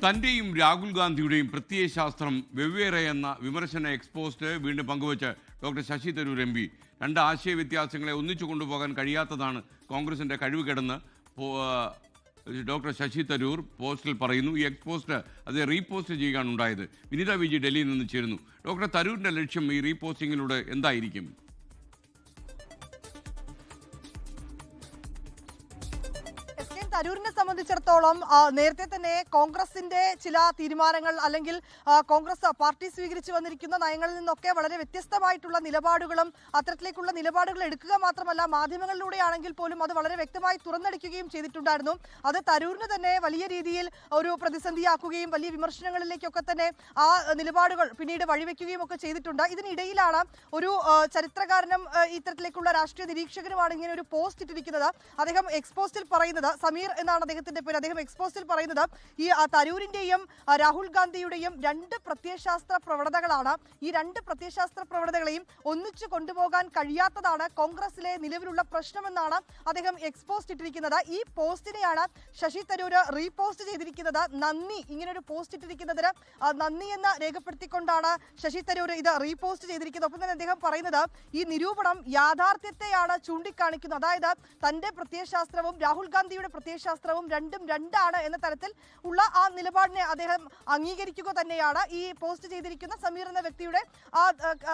തന്റെയും രാഹുൽ ഗാന്ധിയുടെയും പ്രത്യയശാസ്ത്രം വെവ്വേറെ എന്ന വിമർശന എക്സ്പോസ്റ്റ് വീണ്ടും പങ്കുവച്ച് doctor Shashi Tharoor M P. രണ്ട് ആശയ വ്യത്യാസങ്ങളെ ഒന്നിച്ചു കൊണ്ടുപോകാൻ കഴിയാത്തതാണ് കോൺഗ്രസിന്റെ കഴിവുകേടെന്ന് ഡോക്ടർ ശശി തരൂർ പോസ്റ്റിൽ പറയുന്നു. ഈ എക്സ്പോസ്റ്റ് അത് റീപോസ്റ്റ് ചെയ്യുകയാണ് ഉണ്ടായത്. വിനിത വിജി ഡൽഹിയിൽ നിന്ന് ചേരുന്നു. ഡോക്ടർ തരൂരിന്റെ ലക്ഷ്യം ഈ റീപോസ്റ്റിങ്ങിലൂടെ എന്തായിരിക്കും? തരൂരിനെ സംബന്ധിച്ചിടത്തോളം നേരത്തെ തന്നെ കോൺഗ്രസിന്റെ ചില തീരുമാനങ്ങൾ അല്ലെങ്കിൽ കോൺഗ്രസ് പാർട്ടി സ്വീകരിച്ചു വന്നിരിക്കുന്ന നയങ്ങളിൽ നിന്നൊക്കെ വളരെ വ്യത്യസ്തമായിട്ടുള്ള നിലപാടുകളും അത്തരത്തിലേക്കുള്ള നിലപാടുകൾ എടുക്കുക മാത്രമല്ല മാധ്യമങ്ങളിലൂടെയാണെങ്കിൽ പോലും അത് വളരെ വ്യക്തമായി തുറന്നടിക്കുകയും ചെയ്തിട്ടുണ്ടായിരുന്നു. അത് തരൂരിന് തന്നെ വലിയ രീതിയിൽ ഒരു പ്രതിസന്ധിയാക്കുകയും വലിയ വിമർശനങ്ങളിലേക്കൊക്കെ തന്നെ ആ നിലപാടുകൾ പിന്നീട് വഴിവെക്കുകയും ഒക്കെ ചെയ്തിട്ടുണ്ട്. ഇതിനിടയിലാണ് ഒരു ചരിത്രകാരനും ഇത്തരത്തിലേക്കുള്ള രാഷ്ട്രീയ നിരീക്ഷകനുമാണ് ഇങ്ങനെ ഒരു പോസ്റ്റ് ഇട്ടിരിക്കുന്നത്. അദ്ദേഹം എക്സ്പോസ്റ്റിൽ പറയുന്നത്, സമീർ എന്നാണ് അദ്ദേഹത്തിന്റെ പേര്, അദ്ദേഹം എക്സ്പോസ്റ്റിൽ പറയുന്നത് ഈ തരൂരിന്റെയും രാഹുൽ ഗാന്ധിയുടെയും രണ്ട് പ്രത്യയശാസ്ത്ര പ്രവണതകളാണ്. ഈ രണ്ട് പ്രത്യയശാസ്ത്ര പ്രവണതകളെയും ഒന്നിച്ചു കൊണ്ടുപോകാൻ കഴിയാത്തതാണ് കോൺഗ്രസിലെ നിലവിലുള്ള പ്രശ്നമെന്നാണ് അദ്ദേഹം എക്സ്പോസ്റ്റ് ഇട്ടിരിക്കുന്നത്. ഈ പോസ്റ്റിനെയാണ് ശശി തരൂർ റീപോസ്റ്റ് ചെയ്തിരിക്കുന്നത്. നന്ദി, ഇങ്ങനൊരു പോസ്റ്റ് ഇട്ടിരിക്കുന്നതിന് നന്ദി എന്ന് രേഖപ്പെടുത്തിക്കൊണ്ടാണ് ശശി തരൂർ ഇത് റീപോസ്റ്റ് ചെയ്തിരിക്കുന്നത്. ഒപ്പം തന്നെ അദ്ദേഹം പറയുന്നത് ഈ നിരൂപണം യാഥാർത്ഥ്യത്തെയാണ് ചൂണ്ടിക്കാണിക്കുന്നത്. അതായത് തന്റെ പ്രത്യയശാസ്ത്രവും രാഹുൽ ഗാന്ധിയുടെ പ്രത്യയശാസ്ത്രവും രണ്ടും രണ്ടാണ് എന്ന തരത്തിൽ ഉള്ള ആ നിലപാടിനെ അദ്ദേഹം അംഗീകരിക്കുക തന്നെയാണ്. ഈ പോസ്റ്റ് ചെയ്തിരിക്കുന്ന സമീർ എന്ന വ്യക്തിയുടെ ആ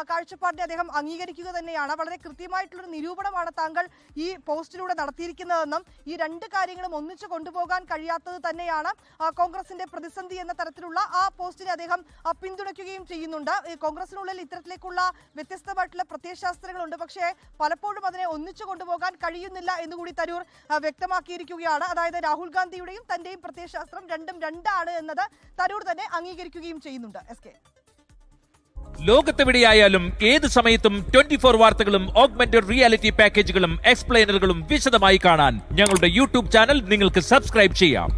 കാഴ്ചപ്പാടിനെ അദ്ദേഹം അംഗീകരിക്കുക തന്നെയാണ്. വളരെ കൃത്യമായിട്ടുള്ളൊരു നിരൂപണമാണ് താങ്കൾ ഈ പോസ്റ്റിലൂടെ നടത്തിയിരിക്കുന്നതെന്നും ഈ രണ്ട് കാര്യങ്ങളും ഒന്നിച്ചു കൊണ്ടുപോകാൻ കഴിയാത്തത് തന്നെയാണ് കോൺഗ്രസിന്റെ പ്രതിസന്ധി എന്ന തരത്തിലുള്ള ആ പോസ്റ്റിനെ അദ്ദേഹം പിന്തുണയ്ക്കുകയും ചെയ്യുന്നുണ്ട്. കോൺഗ്രസിനുള്ളിൽ ഇത്തരത്തിലേക്കുള്ള വ്യത്യസ്തമായിട്ടുള്ള പ്രത്യയശാസ്ത്രങ്ങളുണ്ട്, പക്ഷേ പലപ്പോഴും അതിനെ ഒന്നിച്ചു കൊണ്ടുപോകാൻ കഴിയുന്നില്ല എന്നുകൂടി തരൂർ വ്യക്തമാക്കിയിരിക്കുകയാണ്. അതായത് രാഹുൽ ഗാന്ധിയുടെയും തന്റെയും പ്രത്യയശാസ്ത്രം രണ്ടും രണ്ടാണ് എന്നത് തരൂർ തന്നെ അംഗീകരിക്കുകയും ചെയ്യുന്നുണ്ട്. ലോകത്തെവിടെയായാലും ഏത് സമയത്തും 24 വാർത്തകളും ഓഗ്മെന്റഡ് റിയാലിറ്റി പാക്കേജുകളും എക്സ്പ്ലെയിനറുകളും വിശദമായി കാണാൻ ഞങ്ങളുടെ യൂട്യൂബ് ചാനൽ നിങ്ങൾക്ക് സബ്സ്ക്രൈബ് ചെയ്യാം.